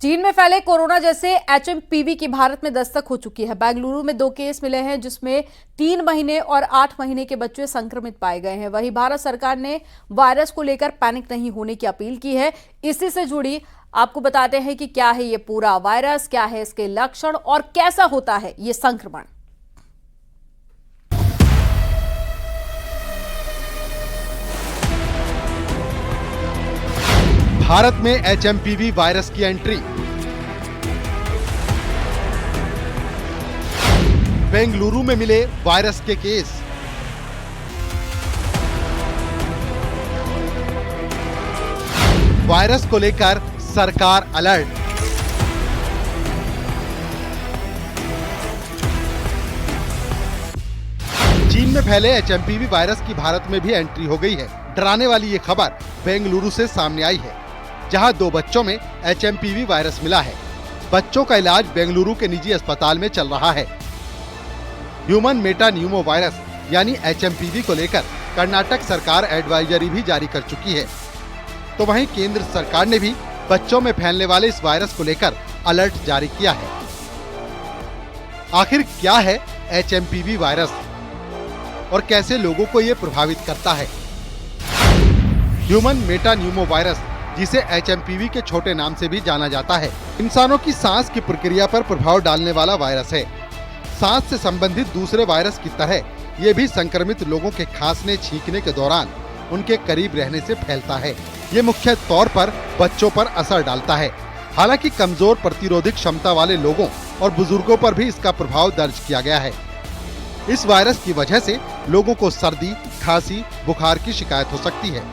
चीन में फैले कोरोना जैसे एचएमपीवी की भारत में दस्तक हो चुकी है। बेंगलुरु में 2 केस मिले हैं, जिसमें 3 महीने और 8 महीने के बच्चे संक्रमित पाए गए हैं। वहीं भारत सरकार ने वायरस को लेकर पैनिक नहीं होने की अपील की है। इसी से जुड़ी आपको बताते हैं कि क्या है ये पूरा वायरस, क्या है इसके लक्षण और कैसा होता है ये संक्रमण। भारत में एचएमपीवी वायरस की एंट्री। बेंगलुरु में मिले वायरस के केस। वायरस को लेकर सरकार अलर्ट। चीन में फैले एचएमपीवी वायरस की भारत में भी एंट्री हो गई है। डराने वाली ये खबर बेंगलुरु से सामने आई है, जहां 2 बच्चों में एचएमपीवी वायरस मिला है। बच्चों का इलाज बेंगलुरु के निजी अस्पताल में चल रहा है। ह्यूमन मेटा न्यूमो वायरस यानी एचएमपीवी को लेकर कर्नाटक सरकार एडवाइजरी भी जारी कर चुकी है। तो वहीं केंद्र सरकार ने भी बच्चों में फैलने वाले इस वायरस को लेकर अलर्ट जारी किया है। आखिर क्या है एचएमपीवी वायरस और कैसे लोगों को ये प्रभावित करता है? ह्यूमन मेटा न्यूमो वायरस, जिसे एचएमपीवी के छोटे नाम से भी जाना जाता है, इंसानों की सांस की प्रक्रिया पर प्रभाव डालने वाला वायरस है। सांस से संबंधित दूसरे वायरस की तरह ये भी संक्रमित लोगों के खांसने छींकने के दौरान उनके करीब रहने से फैलता है। ये मुख्य तौर पर बच्चों पर असर डालता है। हालांकि कमजोर प्रतिरोधक क्षमता वाले लोगों और बुजुर्गों पर भी इसका प्रभाव दर्ज किया गया है। इस वायरस की वजह से लोगों को सर्दी, खांसी, बुखार की शिकायत हो सकती है।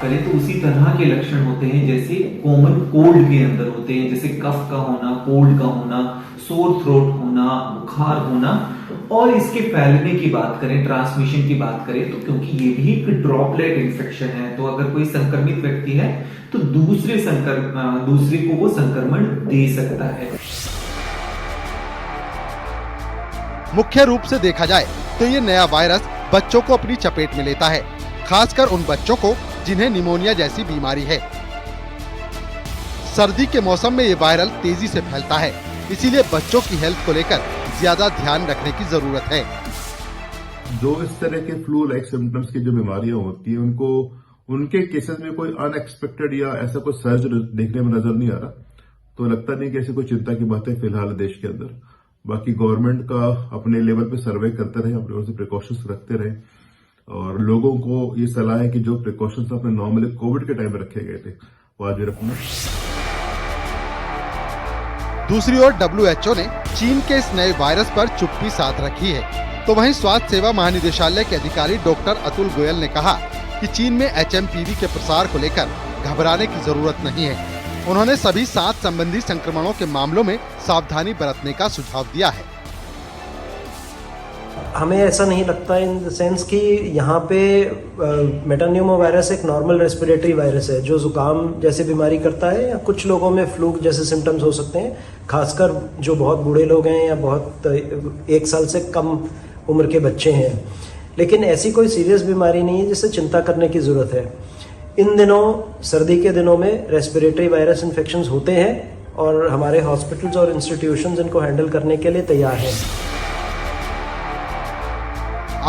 करें तो उसी तरह के लक्षण होते हैं जैसे कॉमन कोल्ड के अंदर होते हैं, जैसे कफ का होना, कोल्ड का होना, सोर थ्रोट होना, बुखार होना। और इसके फैलने की बात करें, ट्रांसमिशन की बात करें, तो क्योंकि ये भी एक ड्रॉपलेट इन्फेक्शन है, तो अगर कोई संक्रमित व्यक्ति है तो दूसरे को वो संक्रमण दे सकता है। मुख्य रूप से देखा जाए तो ये नया वायरस बच्चों को अपनी चपेट में लेता है, खासकर उन बच्चों को जिन्हें निमोनिया जैसी बीमारी है। सर्दी के मौसम में ये वायरल तेजी से फैलता है, इसीलिए बच्चों की हेल्थ को लेकर ज्यादा ध्यान रखने की जरूरत है। जो इस तरह के फ्लू लाइक सिम्टम्स की जो बीमारियां होती है, उनके केसेस में कोई अनएक्सपेक्टेड या ऐसा कोई सर्ज देखने में नजर नहीं आ रहा, तो लगता नहीं कि ऐसी कोई चिंता की बात है फिलहाल देश के अंदर। बाकी गवर्नमेंट का अपने लेवल पे सर्वे करते रहे, अपने ओर से प्रिकॉशंस रखते रहे, और लोगों को ये सलाह है कि जो प्रिकॉशंस अपने नॉर्मली कोविड के टाइम में रखे गए थे वो आज भी रखना। दूसरी ओर WHO ने चीन के इस नए वायरस पर चुप्पी साध रखी है। तो वहीं स्वास्थ्य सेवा महानिदेशालय के अधिकारी डॉक्टर अतुल गोयल ने कहा कि चीन में एचएमपीवी के प्रसार को लेकर घबराने की जरूरत नहीं है। उन्होंने सभी सांस संबंधी संक्रमणों के मामलों में सावधानी बरतने का सुझाव दिया है। हमें ऐसा नहीं लगता इन द सेंस कि यहाँ पे मेटान्यूमो वायरस एक नॉर्मल रेस्पिरेटरी वायरस है जो जुकाम जैसी बीमारी करता है, या कुछ लोगों में फ्लू जैसे सिम्टम्स हो सकते हैं, खासकर जो बहुत बूढ़े लोग हैं या बहुत 1 साल से कम उम्र के बच्चे हैं। लेकिन ऐसी कोई सीरियस बीमारी नहीं है जिससे चिंता करने की जरूरत है। इन दिनों, सर्दी के दिनों में रेस्पिरेटरी वायरस इन्फेक्शंस होते हैं और हमारे हॉस्पिटल्स और इंस्टीट्यूशंस इनको हैंडल करने के लिए तैयार हैं।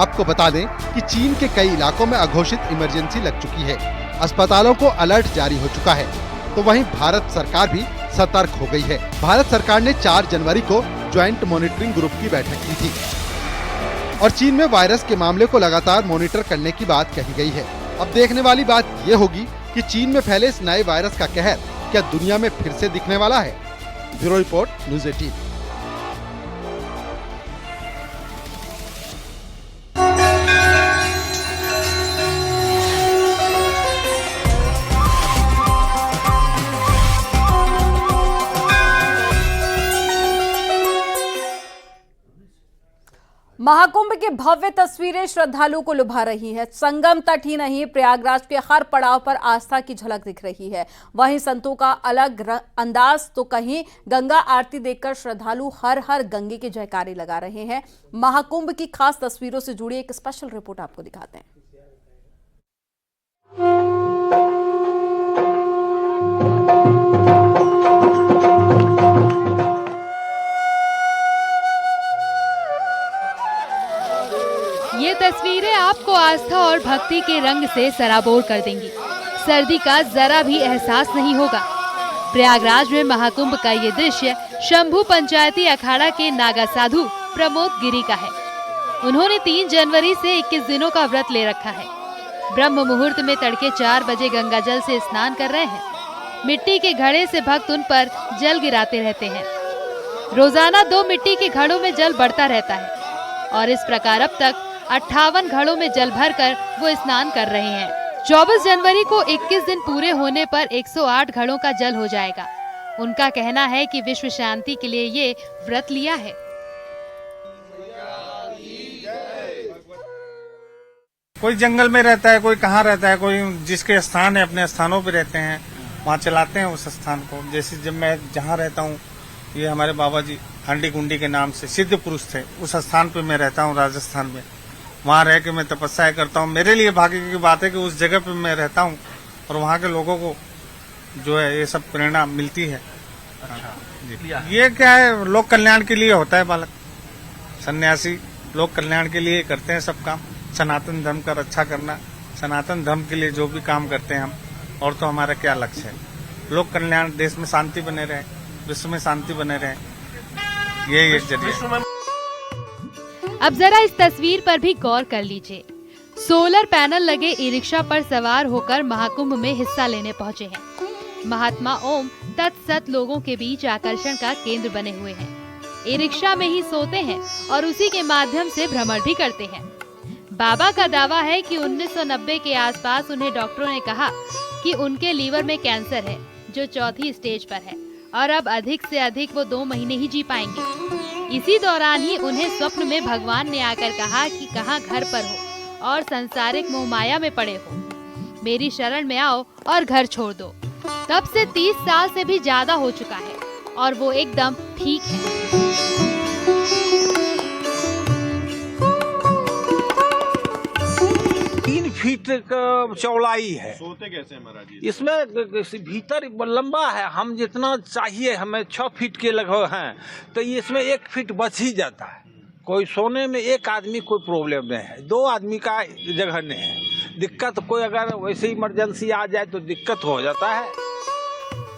आपको बता दें कि चीन के कई इलाकों में अघोषित इमरजेंसी लग चुकी है। अस्पतालों को अलर्ट जारी हो चुका है। तो वहीं भारत सरकार भी सतर्क हो गई है। भारत सरकार ने 4 जनवरी को ज्वाइंट मॉनिटरिंग ग्रुप की बैठक की थी और चीन में वायरस के मामले को लगातार मॉनिटर करने की बात कही गई है। अब देखने वाली बात ये होगी कि चीन में फैले इस नए वायरस का कहर क्या दुनिया में फिर से दिखने वाला है। Bureau report, news 18। महाकुंभ की भव्य तस्वीरें श्रद्धालुओं को लुभा रही हैं। संगम तट ही नहीं, प्रयागराज के हर पड़ाव पर आस्था की झलक दिख रही है। वहीं संतों का अलग अंदाज, तो कहीं गंगा आरती देखकर श्रद्धालु हर हर गंगे के जयकारे लगा रहे हैं। महाकुंभ की खास तस्वीरों से जुड़ी एक स्पेशल रिपोर्ट आपको दिखाते हैं। आपको आस्था और भक्ति के रंग से सराबोर कर देंगी। सर्दी का जरा भी एहसास नहीं होगा। प्रयागराज में महाकुंभ का ये दृश्य शंभू पंचायती अखाड़ा के नागा साधु प्रमोद गिरी का है। उन्होंने 3 जनवरी से 21 दिनों का व्रत ले रखा है। ब्रह्म मुहूर्त में तड़के 4 बजे गंगा जल से स्नान कर रहे हैं। मिट्टी के घड़े से भक्त उन पर जल गिराते रहते हैं। रोजाना 2 मिट्टी के घड़ों में जल बढ़ता रहता है और इस प्रकार अब तक 58 घड़ों में जल भरकर वो स्नान कर रहे हैं। 24 जनवरी को 21 दिन पूरे होने पर 108 घड़ों का जल हो जाएगा। उनका कहना है कि विश्व शांति के लिए ये व्रत लिया है। कोई जंगल में रहता है, कोई कहाँ रहता है, कोई जिसके स्थान है अपने स्थानों पे रहते हैं, वहाँ चलाते हैं उस स्थान को। जैसे जब मैं जहाँ रहता हूँ, ये हमारे बाबा जी हंडी गुंडी के नाम से सिद्ध पुरुष थे, उस स्थान पे मैं रहता हूँ राजस्थान में। वहाँ रह के मैं तपस्या करता हूँ। मेरे लिए भाग्य की बात है कि उस जगह पे मैं रहता हूँ और वहाँ के लोगों को जो है ये सब प्रेरणा मिलती है। ये क्या है, लोक कल्याण के लिए होता है बालक। सन्यासी लोक कल्याण के लिए करते हैं सब काम। सनातन धर्म का रक्षा करना, सनातन धर्म के लिए जो भी काम करते हैं हम, और तो हमारा क्या लक्ष्य है, लोक कल्याण, देश में शांति बने रहे, विश्व में शांति बने रहे, ये एक जरिया। अब जरा इस तस्वीर पर भी गौर कर लीजिए। सोलर पैनल लगे ई रिक्शा पर सवार होकर महाकुंभ में हिस्सा लेने पहुंचे हैं। महात्मा ओम तत्सत लोगों के बीच आकर्षण का केंद्र बने हुए हैं। ई रिक्शा में ही सोते हैं और उसी के माध्यम से भ्रमण भी करते हैं। बाबा का दावा है कि 1990 के आसपास उन्हें डॉक्टरों ने कहा कि उनके लीवर में कैंसर है, जो 4थी स्टेज पर है और अब अधिक से अधिक वो 2 महीने ही जी पाएंगे। इसी दौरान ही उन्हें स्वप्न में भगवान ने आकर कहा कि कहाँ घर पर हो और संसारिक मोहमाया में पड़े हो, मेरी शरण में आओ और घर छोड़ दो। तब से 30 साल से भी ज्यादा हो चुका है और वो एकदम ठीक है। 3 फीट का चौड़ाई है। सोते कैसे हैं महाराज जी? इसमें भीतर लंबा है, हम जितना चाहिए, हमें 6 फीट के लगभग हैं, तो इसमें 1 फीट बच ही जाता है। कोई सोने में 1 आदमी कोई प्रॉब्लम नहीं है, 2 आदमी का जगह नहीं है। दिक्कत कोई अगर वैसे इमरजेंसी आ जाए तो दिक्कत हो जाता है।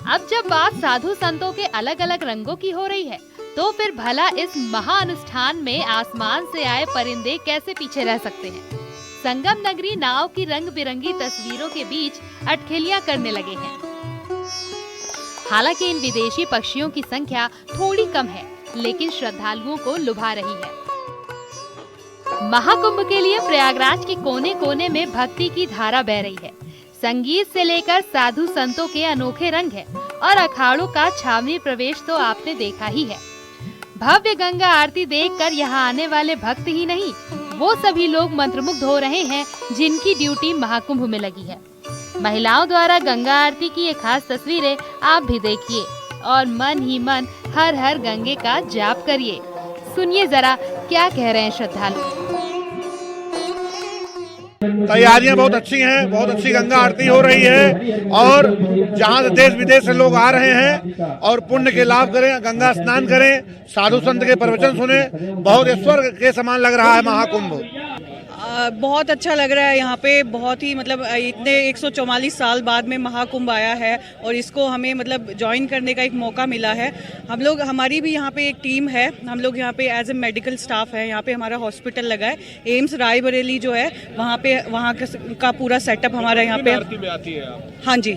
अब जब बात साधु संतों के अलग अलग रंगों की हो रही है, तो फिर भला इस महाअनुष्ठान में आसमान से आए परिंदे कैसे पीछे रह सकते हैं। संगम नगरी नाव की रंग बिरंगी तस्वीरों के बीच अटखेलियां करने लगे हैं। हालांकि इन विदेशी पक्षियों की संख्या थोड़ी कम है, लेकिन श्रद्धालुओं को लुभा रही है। महाकुंभ के लिए प्रयागराज के कोने कोने में भक्ति की धारा बह रही है। संगीत से लेकर साधु संतों के अनोखे रंग है और अखाड़ों का छावनी प्रवेश तो आपने देखा ही है। भव्य गंगा आरती देखकर यहाँ आने वाले भक्त ही नहीं, वो सभी लोग मंत्रमुग्ध हो रहे हैं जिनकी ड्यूटी महाकुंभ में लगी है। महिलाओं द्वारा गंगा आरती की ये खास तस्वीरें आप भी देखिए और मन ही मन हर हर गंगे का जाप करिए। सुनिए जरा क्या कह रहे हैं श्रद्धालु। तैयारियां बहुत अच्छी हैं, बहुत अच्छी गंगा आरती हो रही है और जहां से देश विदेश से लोग आ रहे हैं और पुण्य के लाभ करें, गंगा स्नान करें, साधु संत के प्रवचन सुने। बहुत ईश्वर के समान लग रहा है महाकुंभ। बहुत अच्छा लग रहा है यहाँ पे। बहुत ही मतलब इतने 144 साल बाद में महाकुंभ आया है और इसको हमें मतलब ज्वाइन करने का एक मौका मिला है। हम लोग, हमारी भी यहाँ पे एक टीम है, हम लोग यहाँ पे एज ए मेडिकल स्टाफ है। यहाँ पे हमारा हॉस्पिटल लगा है, एम्स रायबरेली जो है, वहाँ का पूरा सेटअप हमारा यहाँ पे आती है। हाँ जी,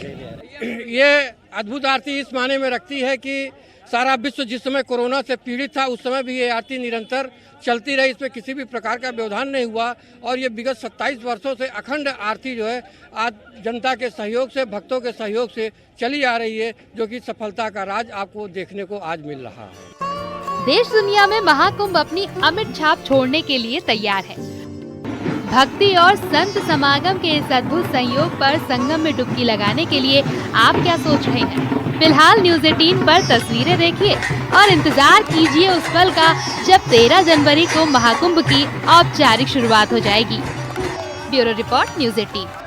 ये अद्भुत आरती इस माने में रखती है कि सारा विश्व जिस समय कोरोना से पीड़ित था, उस समय भी ये आरती निरंतर चलती रही, इसमें किसी भी प्रकार का व्यवधान नहीं हुआ और ये विगत 27 वर्षों से अखंड आरती जो है आज जनता के सहयोग से, भक्तों के सहयोग से चली आ रही है, जो कि सफलता का राज आपको देखने को आज मिल रहा है। देश दुनिया में महाकुंभ अपनी अमिट छाप छोड़ने के लिए तैयार है। भक्ति और संत समागम के इस अद्भुत संयोग पर संगम में डुबकी लगाने के लिए आप क्या सोच रहे हैं? फिलहाल न्यूज़ 18 पर तस्वीरें देखिए और इंतजार कीजिए उस पल का जब 13 जनवरी को महाकुंभ की औपचारिक शुरुआत हो जाएगी। Bureau report, news 18।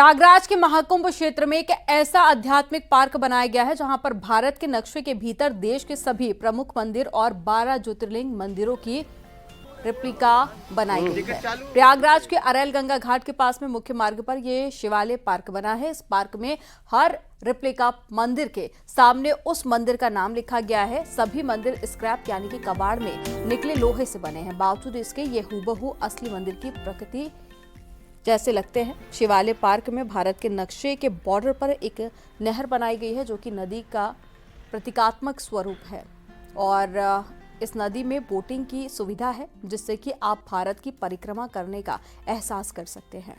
प्रयागराज के महाकुंभ क्षेत्र में एक ऐसा आध्यात्मिक पार्क बनाया गया है जहां पर भारत के नक्शे के भीतर देश के सभी प्रमुख मंदिर और 12 ज्योतिर्लिंग मंदिरों की रेप्लिका बनाई गई है। प्रयागराज के अरैल गंगा घाट के पास में मुख्य मार्ग पर यह शिवालय पार्क बना है। इस पार्क में हर रेप्लिका मंदिर के सामने उस मंदिर का नाम लिखा गया है। सभी मंदिर स्क्रैप यानी कि कबाड़ में निकले लोहे से बने हैं। बावजूद इसके ये हूबहू असली मंदिर की प्रकृति जैसे लगते हैं। शिवालय पार्क में भारत के नक्शे के बॉर्डर पर एक नहर बनाई गई है जो कि नदी का प्रतीकात्मक स्वरूप है और इस नदी में बोटिंग की सुविधा है जिससे कि आप भारत की परिक्रमा करने का एहसास कर सकते हैं।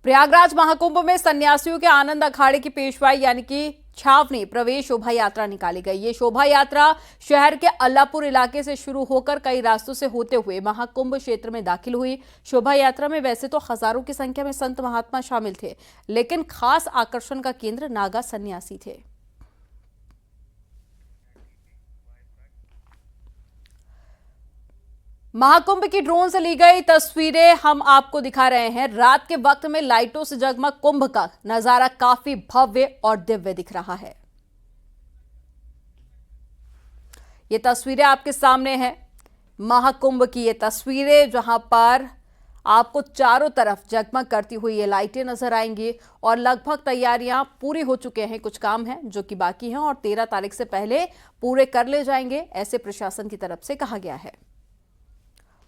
प्रयागराज महाकुंभ में सन्यासियों के आनंद अखाड़े की पेशवाई यानी कि छावनी प्रवेश शोभा यात्रा निकाली गई। ये शोभा यात्रा शहर के अल्लापुर इलाके से शुरू होकर कई रास्तों से होते हुए महाकुंभ क्षेत्र में दाखिल हुई। शोभा यात्रा में वैसे तो हजारों की संख्या में संत महात्मा शामिल थे, लेकिन खास आकर्षण का केंद्र नागा सन्यासी थे। महाकुंभ की ड्रोन से ली गई तस्वीरें हम आपको दिखा रहे हैं। रात के वक्त में लाइटों से जगमग कुंभ का नजारा काफी भव्य और दिव्य दिख रहा है। ये तस्वीरें आपके सामने हैं महाकुंभ की। ये तस्वीरें जहां पर आपको चारों तरफ जगमग करती हुई ये लाइटें नजर आएंगी और लगभग तैयारियां पूरी हो चुके हैं। कुछ काम हैं जो कि बाकी हैं और 13 तारीख से पहले पूरे कर ले जाएंगे, ऐसे प्रशासन की तरफ से कहा गया है।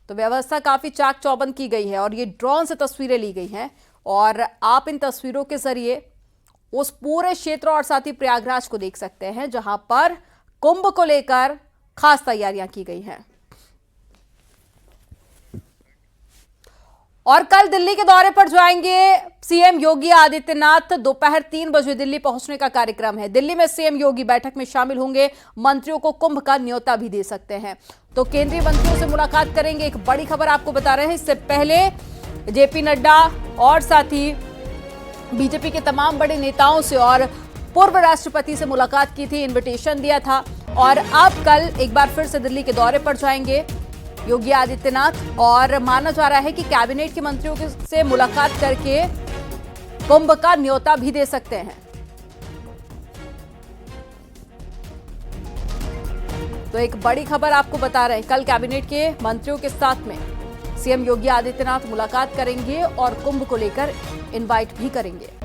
तो व्यवस्था काफी चाक चौबंद की गई है और ये ड्रोन से तस्वीरें ली गई हैं और आप इन तस्वीरों के जरिए उस पूरे क्षेत्र और साथ ही प्रयागराज को देख सकते हैं जहां पर कुंभ को लेकर खास तैयारियां की गई हैं। और कल दिल्ली के दौरे पर जाएंगे सीएम योगी आदित्यनाथ। दोपहर 3 बजे दिल्ली पहुंचने का कार्यक्रम है। दिल्ली में सीएम योगी बैठक में शामिल होंगे। मंत्रियों को कुंभ का न्योता भी दे सकते हैं। तो केंद्रीय मंत्रियों से मुलाकात करेंगे। एक बड़ी खबर आपको बता रहे हैं, इससे पहले जेपी नड्डा और साथ ही बीजेपी के तमाम बड़े नेताओं से और पूर्व राष्ट्रपति से मुलाकात की थी, इन्विटेशन दिया था और अब कल एक बार फिर से दिल्ली के दौरे पर जाएंगे योगी आदित्यनाथ और माना जा रहा है कि कैबिनेट के मंत्रियों से मुलाकात करके कुंभ का न्योता भी दे सकते हैं। तो एक बड़ी खबर आपको बता रहे हैं, कल कैबिनेट के मंत्रियों के साथ में सीएम योगी आदित्यनाथ मुलाकात करेंगे और कुंभ को लेकर इनवाइट भी करेंगे।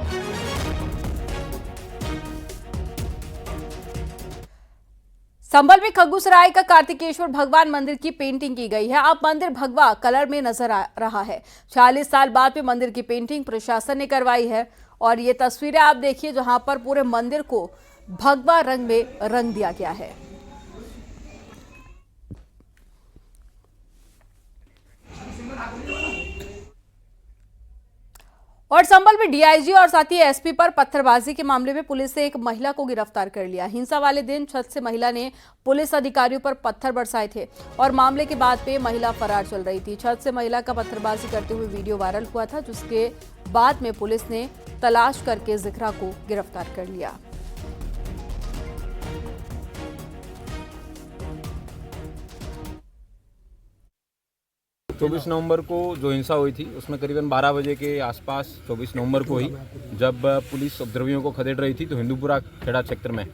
संभल में खग्गूसराय का कार्तिकेश्वर भगवान मंदिर की पेंटिंग की गई है। अब मंदिर भगवा कलर में नजर आ रहा है। 40 साल बाद भी मंदिर की पेंटिंग प्रशासन ने करवाई है और ये तस्वीरें आप देखिए जहां पर पूरे मंदिर को भगवा रंग में रंग दिया गया है। और संभल में डीआईजी और साथ ही एसपी पर पत्थरबाजी के मामले में पुलिस ने एक महिला को गिरफ्तार कर लिया। हिंसा वाले दिन छत से महिला ने पुलिस अधिकारियों पर पत्थर बरसाए थे और मामले के बाद पे महिला फरार चल रही थी। छत से महिला का पत्थरबाजी करते हुए वीडियो वायरल हुआ था, जिसके बाद में पुलिस ने तलाश करके जिक्रा को गिरफ्तार कर लिया। चौबीस नवंबर को जो हिंसा हुई थी उसमें करीबन 12 बजे के आसपास 24 नवंबर को ही जब पुलिस उपद्रवियों को खदेड़ रही थी तो हिंदूपुरा खेड़ा क्षेत्र में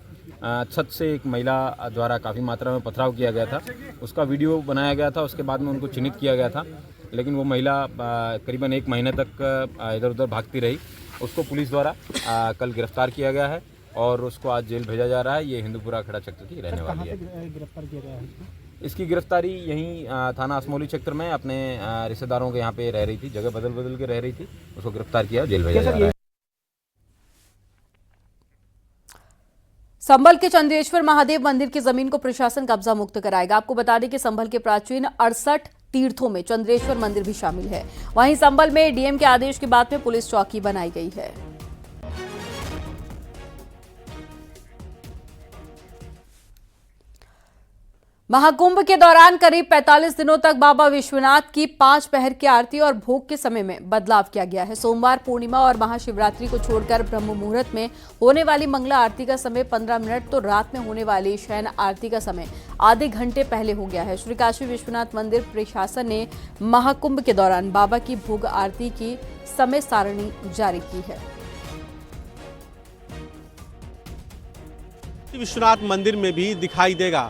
छत से एक महिला द्वारा काफ़ी मात्रा में पथराव किया गया था। उसका वीडियो बनाया गया था, उसके बाद में उनको चिन्हित किया गया था, लेकिन वो महिला करीबन 1 महीने तक इधर उधर भागती रही। उसको पुलिस द्वारा कल गिरफ्तार किया गया है और उसको आज जेल भेजा जा रहा है। ये हिंदूपुरा खेड़ा क्षेत्र की रहने वाली है। गिरफ्तार किया गया है? इसकी गिरफ्तारी यहीं थाना असमौली क्षेत्र में अपने रिश्तेदारों के यहाँ पे रह रही थी, जगह बदल बदल के रह रही थी, उसको गिरफ्तार किया, जेल भेजा जा रहा है। संभल के चंद्रेश्वर महादेव मंदिर की जमीन को प्रशासन कब्जा मुक्त कराएगा। आपको बता दें कि संभल के प्राचीन 68 तीर्थों में चंद्रेश्वर मंदिर भी शामिल है। वहीं संभल में डीएम के आदेश के बाद में पुलिस चौकी बनाई गई है। महाकुंभ के दौरान करीब 45 दिनों तक बाबा विश्वनाथ की 5 पहर की आरती और भोग के समय में बदलाव किया गया है। सोमवार, पूर्णिमा और महाशिवरात्रि को छोड़कर ब्रह्म मुहूर्त में होने वाली मंगला आरती का समय 15 मिनट तो रात में होने वाली शयन आरती का समय आधे घंटे पहले हो गया है। श्री काशी विश्वनाथ मंदिर प्रशासन ने महाकुंभ के दौरान बाबा की भोग आरती की समय सारणी जारी की है। विश्वनाथ मंदिर में भी दिखाई देगा।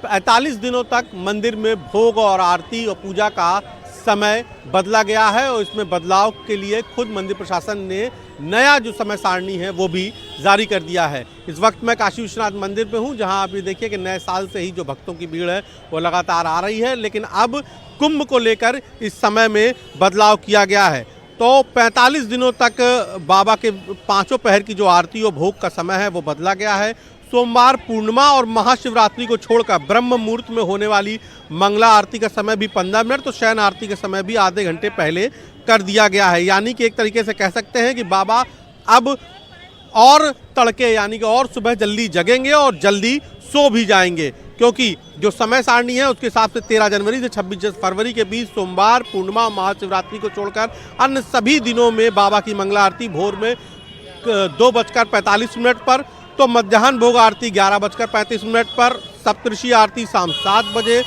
45 दिनों तक मंदिर में भोग और आरती और पूजा का समय बदला गया है और इसमें बदलाव के लिए खुद मंदिर प्रशासन ने नया जो समय सारणी है वो भी जारी कर दिया है। इस वक्त मैं काशी विश्वनाथ मंदिर पे हूँ, जहाँ आप ये देखिए कि नए साल से ही जो भक्तों की भीड़ है वो लगातार आ रही है, लेकिन अब कुंभ को लेकर इस समय में बदलाव किया गया है। तो 45 दिनों तक बाबा के 5 पहर की जो आरती और भोग का समय है वो बदला गया है। सोमवार, पूर्णिमा और महाशिवरात्रि को छोड़कर ब्रह्म मुहूर्त में होने वाली मंगला आरती का समय भी 15 मिनट तो शयन आरती का समय भी आधे घंटे पहले कर दिया गया है। यानी कि एक तरीके से कह सकते हैं कि बाबा अब और तड़के यानी कि और सुबह जल्दी जगेंगे और जल्दी सो भी जाएंगे, क्योंकि जो समय सारणी है उसके हिसाब से 13 जनवरी से 26 फरवरी के बीच सोमवार, पूर्णिमा, महाशिवरात्रि को छोड़कर अन्य सभी दिनों में बाबा की मंगला आरती भोर में 2:45 पर, तो मध्याह्न भोग आरती 11:35 पर, सप्तऋषि आरती शाम 7 बजे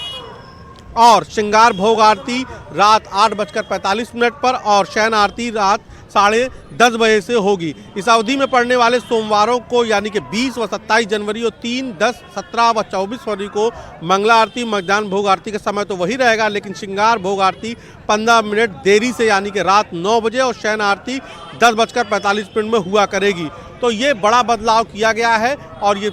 और श्रृंगार भोग आरती रात 8:45 पर और शयन आरती रात 10:30 बजे से होगी। इस अवधि में पड़ने वाले सोमवारों को यानी कि 20 व 27 जनवरी और 3, 10, 17 व 24 फरवरी को मंगला आरती, मध्याह्न भोग आरती का समय तो वही रहेगा, लेकिन श्रृंगार भोग आरती 15 मिनट देरी से यानी कि रात 9 बजे और शयन आरती 10:45 में हुआ करेगी। तो ये बड़ा बदलाव किया गया है और ये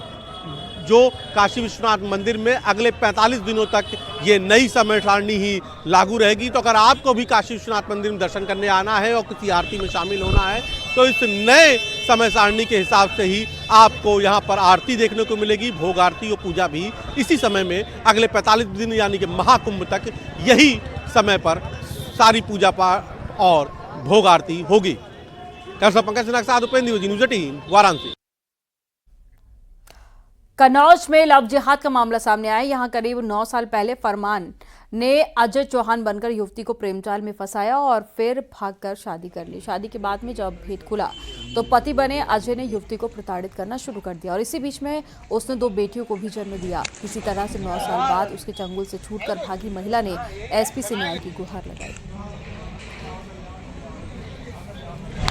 जो काशी विश्वनाथ मंदिर में अगले 45 दिनों तक ये नई समय सारणी ही लागू रहेगी। तो अगर आपको भी काशी विश्वनाथ मंदिर में दर्शन करने आना है और किसी आरती में शामिल होना है तो इस नए समय सारणी के हिसाब से ही आपको यहाँ पर आरती देखने को मिलेगी। भोग आरती और पूजा भी इसी समय में अगले 45 दिन यानी कि महाकुंभ तक यही समय पर सारी पूजा पाठ और भोग आरती होगी। पंकज सिन्हा के साथ उपेंद्र न्यूज़ 18 वाराणसी। कन्नौज में लव जिहाद का मामला सामने आया। यहां करीब 9 साल पहले फरमान ने अजय चौहान बनकर युवती को प्रेमजाल में फंसाया और फिर भागकर शादी कर ली। शादी के बाद में जब भेद खुला तो पति बने अजय ने युवती को प्रताड़ित करना शुरू कर दिया और इसी बीच में उसने 2 बेटियों को भी जन्म दिया। इसी तरह से 9 साल बाद उसके चंगुल से छूटकर भागी महिला ने एसपी से न्याय की गुहार लगाई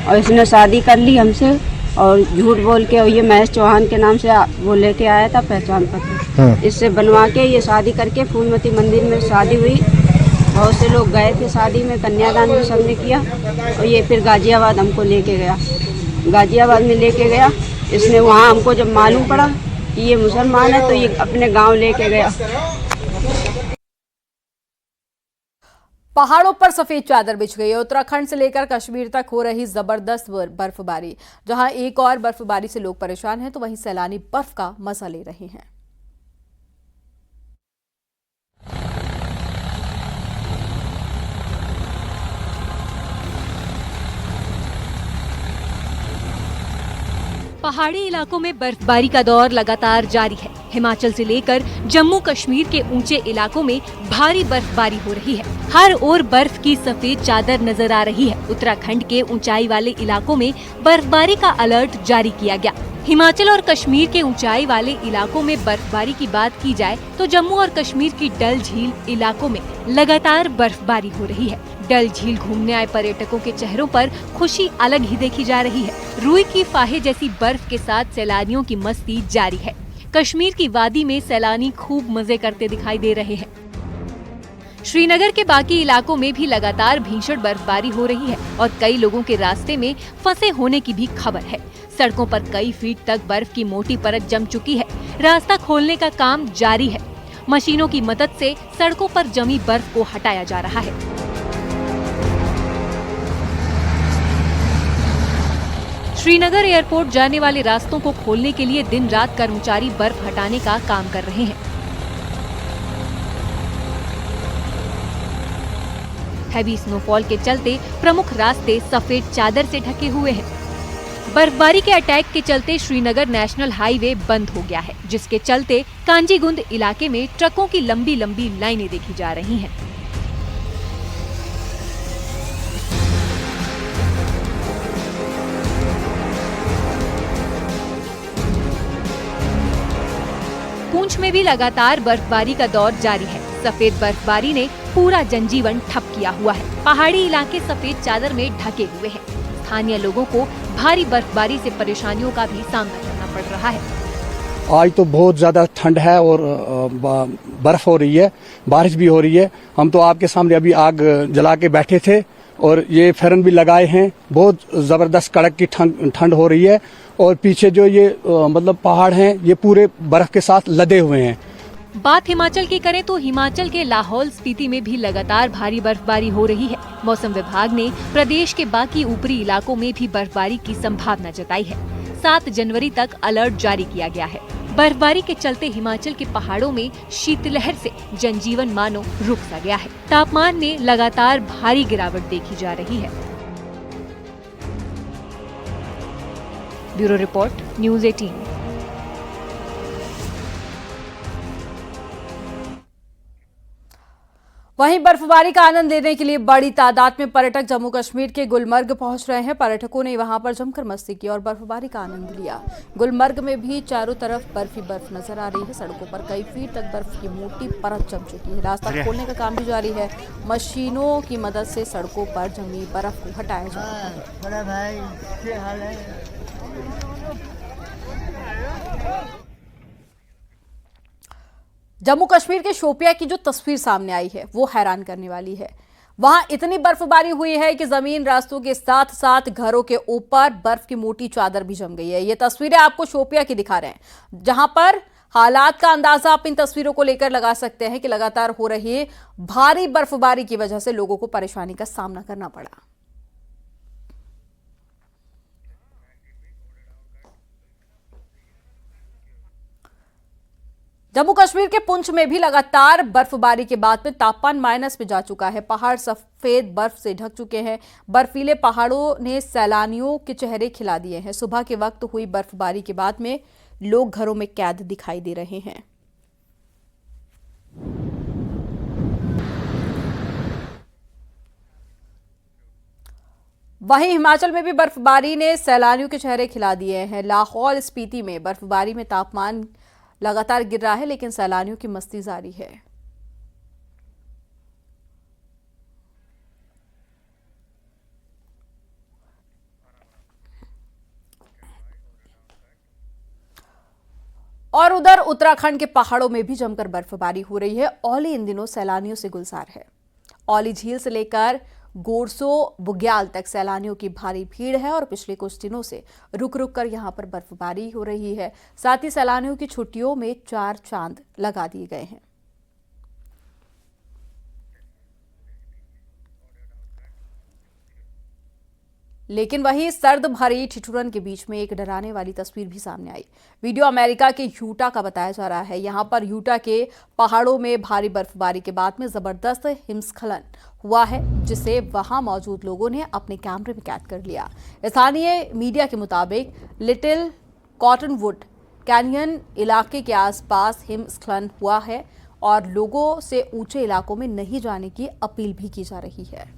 और इसने शादी कर ली हमसे और झूठ बोल के, और ये महेश चौहान के नाम से वो लेके आया था पहचान पत्र, इससे बनवा के ये शादी करके फूलमती मंदिर में शादी हुई। बहुत से लोग गए थे शादी में, कन्यादान भी सबने किया और ये फिर गाजियाबाद हमको लेके गया। गाजियाबाद में लेके गया इसने, वहाँ हमको जब मालूम पड़ा कि ये मुसलमान है तो ये अपने गाँव लेके गया। पहाड़ों पर सफेद चादर बिछ गई है। उत्तराखंड से लेकर कश्मीर तक हो रही जबरदस्त बर्फबारी, जहां एक और बर्फबारी से लोग परेशान हैं तो वहीं सैलानी बर्फ का मजा ले रहे हैं। पहाड़ी इलाकों में बर्फबारी का दौर लगातार जारी है। हिमाचल से लेकर जम्मू कश्मीर के ऊंचे इलाकों में भारी बर्फबारी हो रही है। हर ओर बर्फ की सफेद चादर नजर आ रही है। उत्तराखंड के ऊंचाई वाले इलाकों में बर्फबारी का अलर्ट जारी किया गया। हिमाचल और कश्मीर के ऊंचाई वाले इलाकों में बर्फबारी की बात की जाए तो जम्मू और कश्मीर की डल झील इलाकों में लगातार बर्फबारी हो रही है। डल झील घूमने आए पर्यटकों के चेहरों पर खुशी अलग ही देखी जा रही है। रुई की फाहे जैसी बर्फ के साथ सैलानियों की मस्ती जारी है। कश्मीर की वादी में सैलानी खूब मजे करते दिखाई दे रहे हैं। श्रीनगर के बाकी इलाकों में भी लगातार भीषण बर्फबारी हो रही है और कई लोगों के रास्ते में फंसे होने की भी खबर है। सड़कों पर कई फीट तक बर्फ की मोटी परत जम चुकी है। रास्ता खोलने का काम जारी है। मशीनों की मदद से सड़कों पर जमी बर्फ को हटाया जा रहा है। श्रीनगर एयरपोर्ट जाने वाले रास्तों को खोलने के लिए दिन रात कर्मचारी बर्फ हटाने का काम कर रहे हैं। हैवी स्नोफॉल के चलते प्रमुख रास्ते सफेद चादर से ढके हुए हैं। बर्फबारी के अटैक के चलते श्रीनगर नेशनल हाईवे बंद हो गया है, जिसके चलते कांजीगुंड इलाके में ट्रकों की लंबी लंबी लाइनें देखी जा रही हैं। पूंछ में भी लगातार बर्फबारी का दौर जारी है। सफेद बर्फबारी ने पूरा जनजीवन ठप किया हुआ है। पहाड़ी इलाके सफेद चादर में ढके हुए हैं। स्थानीय लोगों को भारी बर्फबारी से परेशानियों का भी सामना करना पड़ रहा है। आज तो बहुत ज्यादा ठंड है और बर्फ हो रही है, बारिश भी हो रही है। हम तो आपके सामने अभी आग जला के बैठे थे और ये फेरन भी लगाए हैं। बहुत जबरदस्त कड़क की ठंड हो रही है और पीछे जो ये मतलब पहाड़ हैं ये पूरे बर्फ के साथ लदे हुए हैं। बात हिमाचल की करें तो हिमाचल के लाहौल स्पीति में भी लगातार भारी बर्फबारी हो रही है। मौसम विभाग ने प्रदेश के बाकी ऊपरी इलाकों में भी बर्फबारी की संभावना जताई है। 7 जनवरी तक अलर्ट जारी किया गया है। बर्फबारी के चलते हिमाचल के पहाड़ों में शीतलहर से जनजीवन मानो रुक सा गया है। तापमान में लगातार भारी गिरावट देखी जा रही है। Bureau report, news 18। वहीं बर्फबारी का आनंद लेने के लिए बड़ी तादाद में पर्यटक जम्मू कश्मीर के गुलमर्ग पहुंच रहे हैं। पर्यटकों ने वहां पर जमकर मस्ती की और बर्फबारी का आनंद लिया। गुलमर्ग में भी चारों तरफ बर्फ ही बर्फ नजर आ रही है। सड़कों पर कई फीट तक बर्फ की मोटी परत जम चुकी है। रास्ता खोलने का काम भी जारी है। मशीनों की मदद से सड़कों पर जमी बर्फ को हटाया जा रहा है। जम्मू कश्मीर के शोपिया की जो तस्वीर सामने आई है वो हैरान करने वाली है। वहां इतनी बर्फबारी हुई है कि जमीन, रास्तों के साथ साथ घरों के ऊपर बर्फ की मोटी चादर भी जम गई है। ये तस्वीरें आपको शोपिया की दिखा रहे हैं, जहां पर हालात का अंदाजा आप इन तस्वीरों को लेकर लगा सकते हैं कि लगातार हो रही भारी बर्फबारी की वजह से लोगों को परेशानी का सामना करना पड़ा। जम्मू कश्मीर के पुंछ में भी लगातार बर्फबारी के बाद में तापमान माइनस में जा चुका है। पहाड़ सफेद बर्फ से ढक चुके हैं। बर्फीले पहाड़ों ने सैलानियों के चेहरे खिला दिए हैं। सुबह के वक्त हुई बर्फबारी के बाद में लोग घरों में कैद दिखाई दे रहे हैं। वहीं हिमाचल में भी बर्फबारी ने सैलानियों के चेहरे खिला दिए हैं। लाहौल स्पीति में बर्फबारी में तापमान लगातार गिर रहा है, लेकिन सैलानियों की मस्ती जारी है। और उधर उत्तराखंड के पहाड़ों में भी जमकर बर्फबारी हो रही है। औली इन दिनों सैलानियों से गुलजार है। औली झील से लेकर गोरसो बुग्याल तक सैलानियों की भारी भीड़ है और पिछले कुछ दिनों से रुक रुक कर यहां पर बर्फबारी हो रही है। साथ ही सैलानियों की छुट्टियों में 4 चांद लगा दिए गए हैं। लेकिन वहीं सर्द भरी ठिठुरन के बीच में एक डराने वाली तस्वीर भी सामने आई। वीडियो अमेरिका के यूटा का बताया जा रहा है। यहां पर यूटा के पहाड़ों में भारी बर्फबारी के बाद में जबरदस्त हिमस्खलन हुआ है, जिसे वहां मौजूद लोगों ने अपने कैमरे में कैद कर लिया। स्थानीय मीडिया के मुताबिक लिटिल कॉटनवुड कैनियन इलाके के आसपास हिमस्खलन हुआ है और लोगों से ऊंचे इलाकों में नहीं जाने की अपील भी की जा रही है।